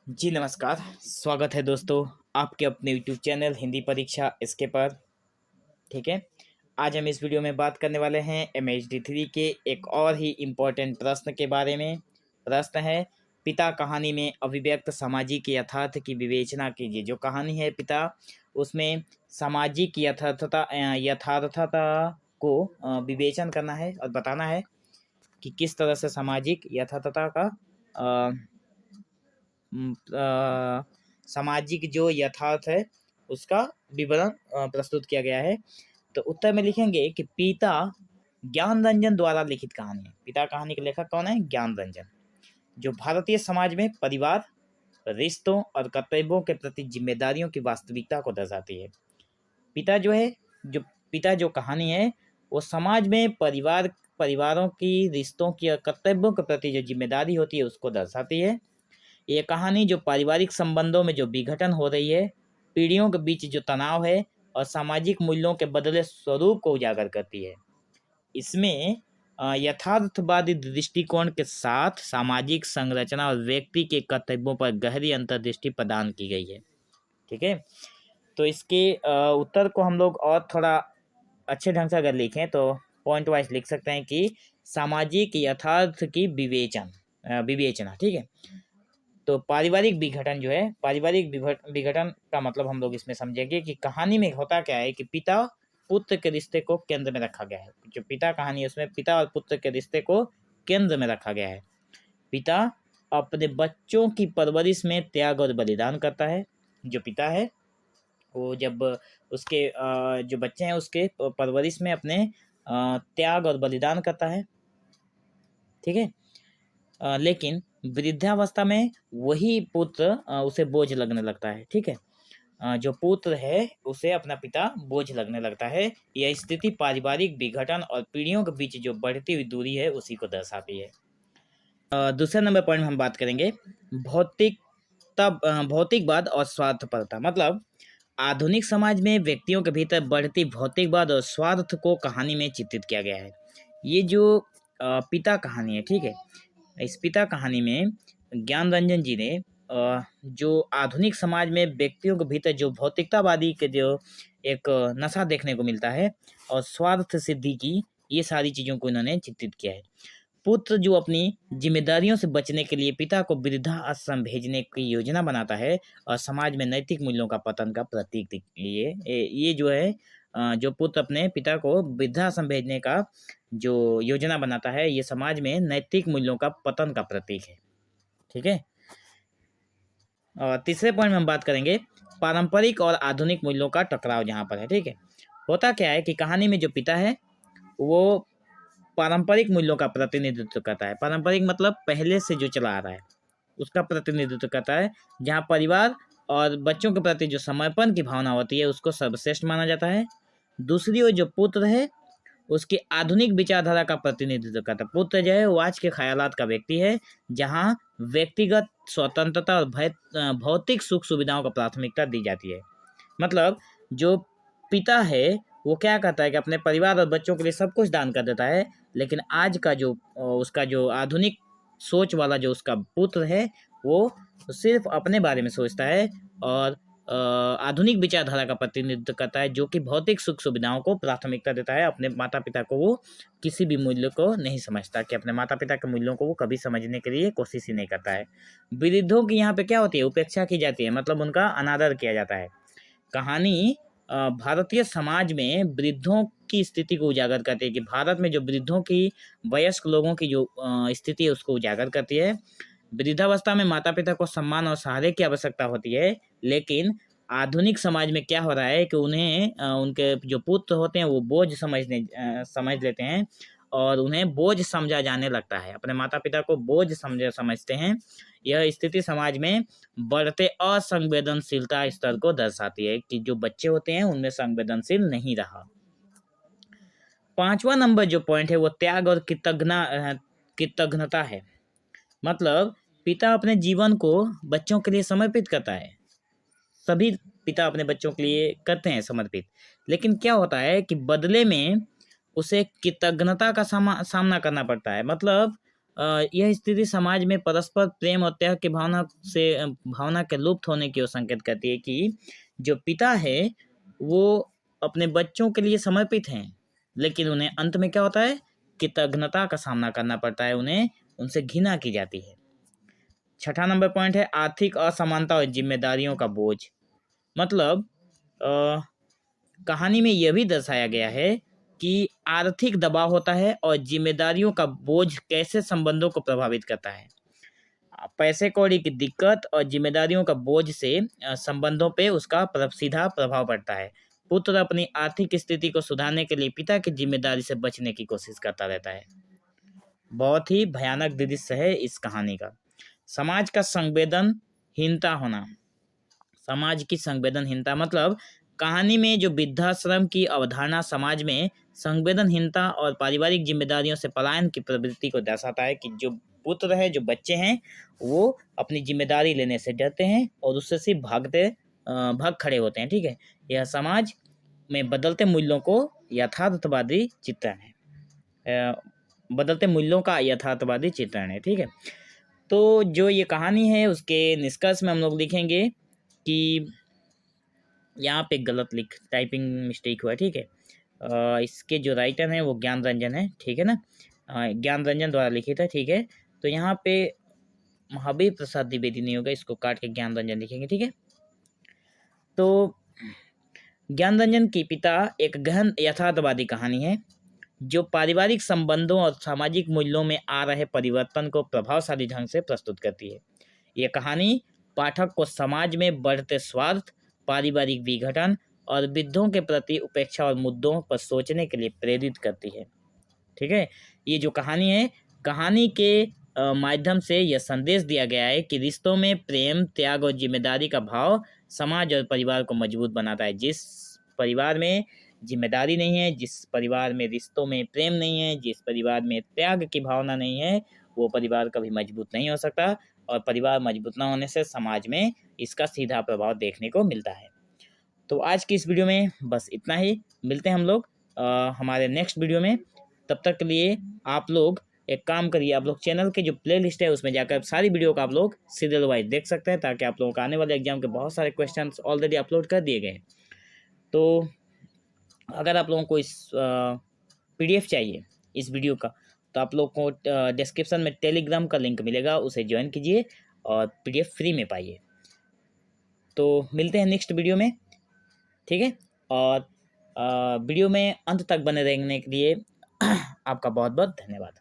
जी नमस्कार। स्वागत है दोस्तों आपके अपने यूट्यूब चैनल हिंदी परीक्षा इसके पर। ठीक है, आज हम इस वीडियो में बात करने वाले हैं MHD3 के एक और ही इम्पोर्टेंट प्रश्न के बारे में। प्रश्न है, पिता कहानी में अभिव्यक्त सामाजिक यथार्थ की विवेचना कीजिए। जो कहानी है पिता, उसमें सामाजिक यथार्थता को विवेचन करना है और बताना है कि किस तरह से सामाजिक यथार्थता का अ, सामाजिक जो यथार्थ है उसका विवरण प्रस्तुत किया गया है। तो उत्तर में लिखेंगे कि पिता ज्ञान रंजन द्वारा लिखित कहानी है। पिता कहानी के लेखक कौन है? ज्ञान रंजन। जो भारतीय समाज में परिवार, रिश्तों और कर्तव्यों के प्रति जिम्मेदारियों की वास्तविकता को दर्शाती है। पिता जो है, जो पिता जो कहानी है वो समाज में परिवारों की, रिश्तों की और कर्तव्यों के प्रति जो जिम्मेदारी होती है उसको दर्शाती है। ये कहानी जो पारिवारिक संबंधों में जो विघटन हो रही है, पीढ़ियों के बीच जो तनाव है और सामाजिक मूल्यों के बदले स्वरूप को उजागर करती है। इसमें यथार्थवादी दृष्टिकोण के साथ सामाजिक संरचना और व्यक्ति के कर्तव्यों पर गहरी अंतर्दृष्टि प्रदान की गई है। ठीक है, तो इसके उत्तर को हम लोग और थोड़ा अच्छे ढंग से अगर लिखें तो पॉइंट वाइज लिख सकते हैं कि सामाजिक यथार्थ की विवेचना। ठीक है, तो पारिवारिक विघटन जो है, पारिवारिक विघटन का मतलब हम लोग इसमें समझेंगे कि कहानी में होता क्या है कि पिता पुत्र के रिश्ते को केंद्र में रखा गया है। जो पिता कहानी है उसमें पिता और पुत्र के रिश्ते को केंद्र में रखा गया है। पिता अपने बच्चों की परवरिश में त्याग और बलिदान करता है। जो पिता है वो जब उसके जो बच्चे हैं उसके परवरिश में अपने त्याग और बलिदान करता है। ठीक है, लेकिन वृद्धावस्था में वही पुत्र उसे बोझ लगने लगता है। ठीक है, जो पुत्र है उसे अपना पिता बोझ लगने लगता है। यह स्थिति पारिवारिक विघटन और पीढ़ियों के बीच जो बढ़ती हुई दूरी है उसी को दर्शाती है। दूसरे नंबर पॉइंट में हम बात करेंगे भौतिकवाद और स्वार्थपरता। मतलब आधुनिक समाज में व्यक्तियों के भीतर बढ़ती भौतिकवाद और स्वार्थ को कहानी में चित्रित किया गया है। ये जो पिता कहानी है, ठीक है, इस पिता कहानी में ज्ञान रंजन जी ने जो आधुनिक समाज में व्यक्तियों के भीतर जो भौतिकतावादी के जो एक नशा देखने को मिलता है और स्वार्थ सिद्धि की, ये सारी चीज़ों को इन्होंने चित्रित किया है। पुत्र जो अपनी जिम्मेदारियों से बचने के लिए पिता को वृद्धाश्रम भेजने की योजना बनाता है और समाज में नैतिक मूल्यों का पतन का प्रतीक ये जो है जो पुत्र अपने पिता को वृद्धाश्रम भेजने का जो योजना बनाता है, ये समाज में नैतिक मूल्यों का पतन का प्रतीक है। ठीक है, और तीसरे पॉइंट में हम बात करेंगे पारंपरिक और आधुनिक मूल्यों का टकराव जहाँ पर है। ठीक है, होता क्या है कि कहानी में जो पिता है वो पारंपरिक मूल्यों का प्रतिनिधित्व करता है। पारंपरिक मतलब पहले से जो चला आ रहा है उसका प्रतिनिधित्व करता है, जहाँ परिवार और बच्चों के प्रति जो समर्पण की भावना होती है उसको सर्वश्रेष्ठ माना जाता है। दूसरी ओर जो पुत्र है उसकी आधुनिक विचारधारा का प्रतिनिधित्व करता है। पुत्र जो है वो आज के ख्यालात का व्यक्ति है, जहाँ व्यक्तिगत स्वतंत्रता और भौतिक सुख सुविधाओं को प्राथमिकता दी जाती है। मतलब जो पिता है वो क्या करता है कि अपने परिवार और बच्चों के लिए सब कुछ दान कर देता है, लेकिन आज का जो उसका जो आधुनिक सोच वाला जो उसका पुत्र है वो सिर्फ अपने बारे में सोचता है और आधुनिक विचारधारा का प्रतिनिधित्व करता है, जो कि भौतिक सुख सुविधाओं को प्राथमिकता देता है। अपने माता पिता को वो किसी भी मूल्य को नहीं समझता, कि अपने माता पिता के मूल्यों को वो कभी समझने के लिए कोशिश ही नहीं करता है। वृद्धों की यहाँ पे क्या होती है? उपेक्षा की जाती है, मतलब उनका अनादर किया जाता है। कहानी भारतीय समाज में वृद्धों की स्थिति को उजागर करती है, कि भारत में जो वृद्धों की, वयस्क लोगों की जो स्थिति है उसको उजागर करती है। वृद्धावस्था में माता पिता को सम्मान और सहारे की आवश्यकता होती है, लेकिन आधुनिक समाज में क्या हो रहा है कि उन्हें उनके जो पुत्र होते हैं वो बोझ समझ लेते हैं और उन्हें बोझ समझा जाने लगता है। अपने माता पिता को बोझ समझते हैं। यह स्थिति समाज में बढ़ते असंवेदनशीलता स्तर को दर्शाती है, कि जो बच्चे होते हैं उनमें संवेदनशील नहीं रहा। पांचवा नंबर जो पॉइंट है वो त्याग और कृतज्ञता है। मतलब पिता अपने जीवन को बच्चों के लिए समर्पित करता है। सभी पिता अपने बच्चों के लिए करते हैं समर्पित, लेकिन क्या होता है कि बदले में उसे कृतज्ञता का सामना करना पड़ता है। मतलब यह स्थिति समाज में परस्पर प्रेम और त्याग की भावना के लुप्त होने की ओर संकेत करती है कि जो पिता है वो अपने बच्चों के लिए समर्पित हैं, लेकिन उन्हें अंत में क्या होता है, कृतज्ञता का सामना करना पड़ता है, उन्हें उनसे घृणा की जाती है। छठा नंबर पॉइंट है आर्थिक असमानता और जिम्मेदारियों का बोझ। मतलब कहानी में यह भी दर्शाया गया है कि आर्थिक दबाव होता है और जिम्मेदारियों का बोझ कैसे संबंधों को प्रभावित करता है। पैसे कौड़ी की दिक्कत और जिम्मेदारियों का बोझ से संबंधों पे उसका सीधा प्रभाव पड़ता है। पुत्र अपनी आर्थिक स्थिति को सुधारने के लिए पिता की जिम्मेदारी से बचने की कोशिश करता रहता है। बहुत ही भयानक दृश्य है इस कहानी का। समाज का संवेदनहीनता होना। समाज की संवेदनहीनता मतलब कहानी में जो वृद्धाश्रम की अवधारणा समाज में संवेदनहीनता और पारिवारिक जिम्मेदारियों से पलायन की प्रवृत्ति को दर्शाता है कि जो पुत्र है, जो बच्चे हैं, वो अपनी जिम्मेदारी लेने से डरते हैं और उससे सिर्फ भाग खड़े होते हैं। ठीक है, यह समाज में बदलते मूल्यों को यथार्थवादी चित्रण है, बदलते मूल्यों का यथार्थवादी चित्रण है। ठीक है, तो जो ये कहानी है उसके निष्कर्ष में हम लोग लिखेंगे कि यहाँ पे गलत टाइपिंग मिस्टेक हुआ है। ठीक है, इसके जो राइटर हैं वो ज्ञान रंजन है। ठीक है ना, ज्ञान रंजन द्वारा लिखित है। ठीक है, तो यहाँ पे महावीर प्रसाद द्विवेदी नहीं होगा, इसको काट के ज्ञान रंजन लिखेंगे। ठीक है, तो ज्ञान रंजन की पिता एक गहन यथार्थवादी कहानी है जो पारिवारिक संबंधों और सामाजिक मूल्यों में आ रहे परिवर्तन को प्रभावशाली ढंग से प्रस्तुत करती है। यह कहानी पाठक को समाज में बढ़ते स्वार्थ, पारिवारिक विघटन और वृद्धों के प्रति उपेक्षा और मुद्दों पर सोचने के लिए प्रेरित करती है। ठीक है, ये जो कहानी है, कहानी के माध्यम से यह संदेश दिया गया है कि रिश्तों में प्रेम, त्याग और जिम्मेदारी का भाव समाज और परिवार को मजबूत बनाता है। जिस परिवार में जिम्मेदारी नहीं है, जिस परिवार में रिश्तों में प्रेम नहीं है, जिस परिवार में त्याग की भावना नहीं है, वो परिवार कभी मजबूत नहीं हो सकता और परिवार मजबूत ना होने से समाज में इसका सीधा प्रभाव देखने को मिलता है। तो आज की इस वीडियो में बस इतना ही। मिलते हैं हम लोग हमारे नेक्स्ट वीडियो में। तब तक के लिए आप लोग एक काम करिए, आप लोग चैनल के जो प्लेलिस्ट है उसमें जाकर सारी वीडियो का आप लोग सीरियल वाइज देख सकते हैं, ताकि आप लोगों को आने वाले एग्जाम के बहुत सारे क्वेश्चंस ऑलरेडी अपलोड कर दिए गए। तो अगर आप लोगों को इस PDF चाहिए इस वीडियो का, तो आप लोग को डिस्क्रिप्शन में टेलीग्राम का लिंक मिलेगा, उसे ज्वाइन कीजिए और PDF फ्री में पाइए। तो मिलते हैं नेक्स्ट वीडियो में। ठीक है, और वीडियो में अंत तक बने रहने के लिए आपका बहुत बहुत धन्यवाद।